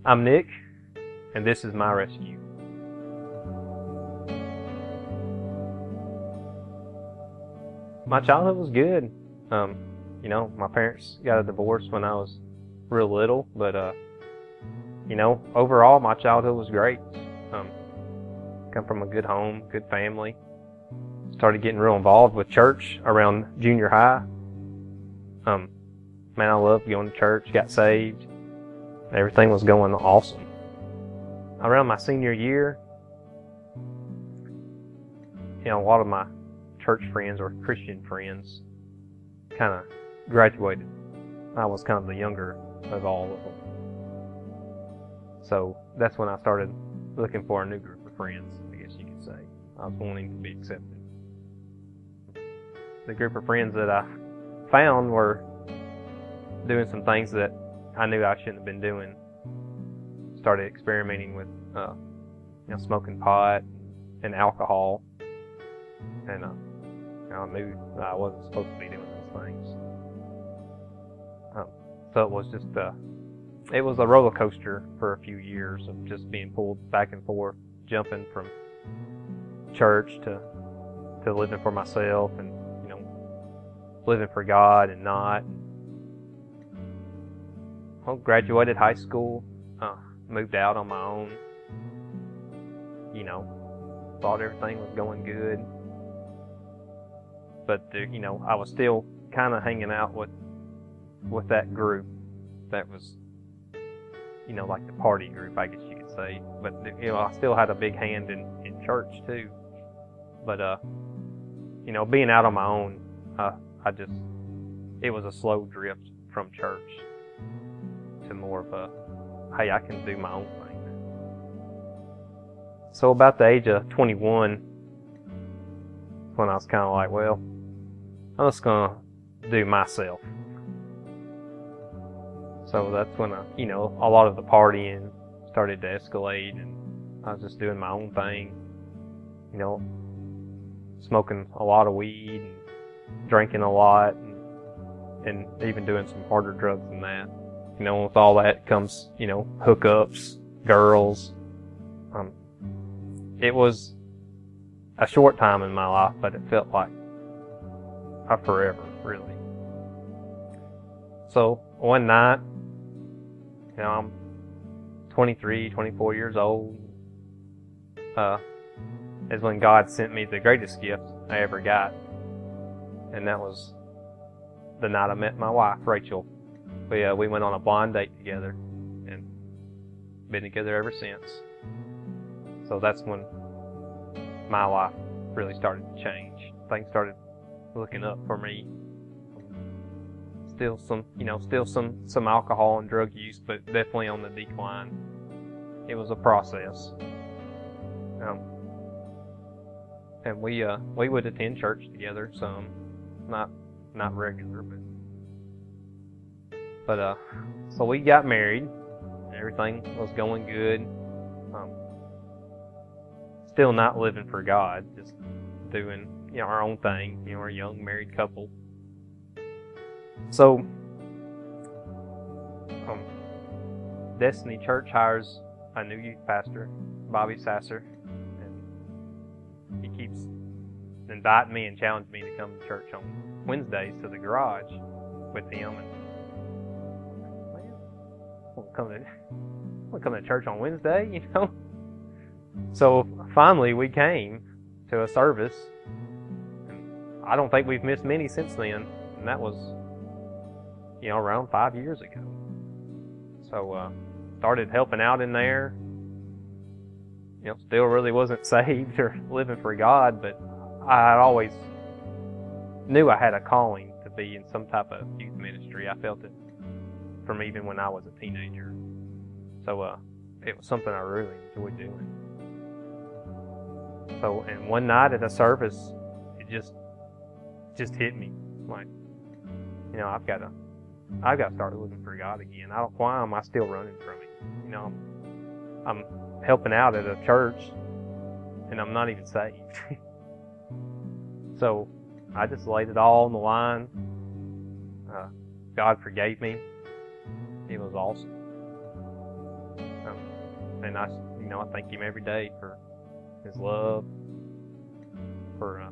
I'm Nick, and this is my rescue. My childhood was good. My parents got a divorce when I was real little, but overall my childhood was great. Come from a good home, good family. Started getting real involved with church around junior high. I loved going to church, got saved. Everything was going awesome. Around my senior year, a lot of my church friends or Christian friends kind of graduated. I was kind of the younger of all of them. So that's when I started looking for a new group of friends, I guess you could say. I was wanting to be accepted. The group of friends that I found were doing some things that I knew I shouldn't have been doing. Started experimenting with smoking pot and alcohol, and I knew that I wasn't supposed to be doing those things. So it was just it was a roller coaster for a few years of just being pulled back and forth, jumping from church to living for myself and living for God and not. Well, graduated high school, moved out on my own. Thought everything was going good, but I was still kind of hanging out with that group that was like the party group, I guess you could say. But I still had a big hand in church too. But being out on my own, it was a slow drift from church to more of a, hey, I can do my own thing. So about the age of 21, when I was kind of like, well, I'm just going to do myself. So that's when a lot of the partying started to escalate, and I was just doing my own thing, smoking a lot of weed and drinking a lot, and even doing some harder drugs than that. With all that comes, hookups, girls. It was a short time in my life, but it felt like a forever, really. So one night, I'm 23, 24 years old, is when God sent me the greatest gift I ever got. And that was the night I met my wife, Rachel. We went on a blind date together and been together ever since. So that's when my life really started to change. Things started looking up for me. Still some alcohol and drug use, but definitely on the decline. It was a process. And we would attend church together some, not regular, but so we got married. Everything was going good. Still not living for God, just doing our own thing. We're a young married couple. So Destiny Church hires a new youth pastor, Bobby Sasser, and he keeps inviting me and challenging me to come to church on Wednesdays to the garage with him. And we'll come to church on Wednesday, So finally we came to a service. And I don't think we've missed many since then, and that was around 5 years ago. So started helping out in there. Still really wasn't saved or living for God, but I always knew I had a calling to be in some type of youth ministry. I felt it from even when I was a teenager. So it was something I really enjoyed doing. So, and one night at a service, it just hit me like, I've got to start living for God again. Why am I still running from it? I'm helping out at a church, and I'm not even saved. So I just laid it all on the line. God forgave me. It was awesome. and I thank Him every day for His love, for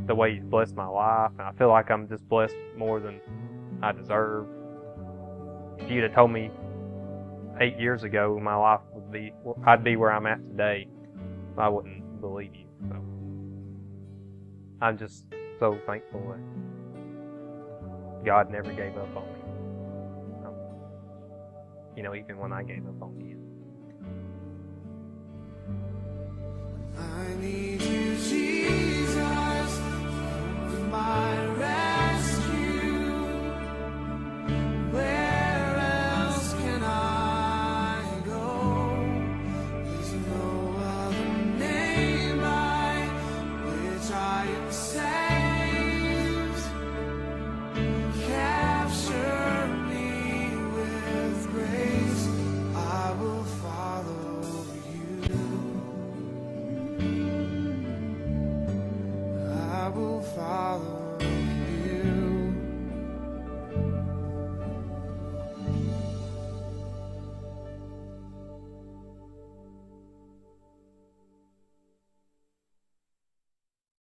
the way He's blessed my life, and I feel like I'm just blessed more than I deserve. If you'd have told me 8 years ago my life I'd be where I'm at today, I wouldn't believe you. So I'm just so thankful that God never gave up on me. Even when I gave up on Him. I need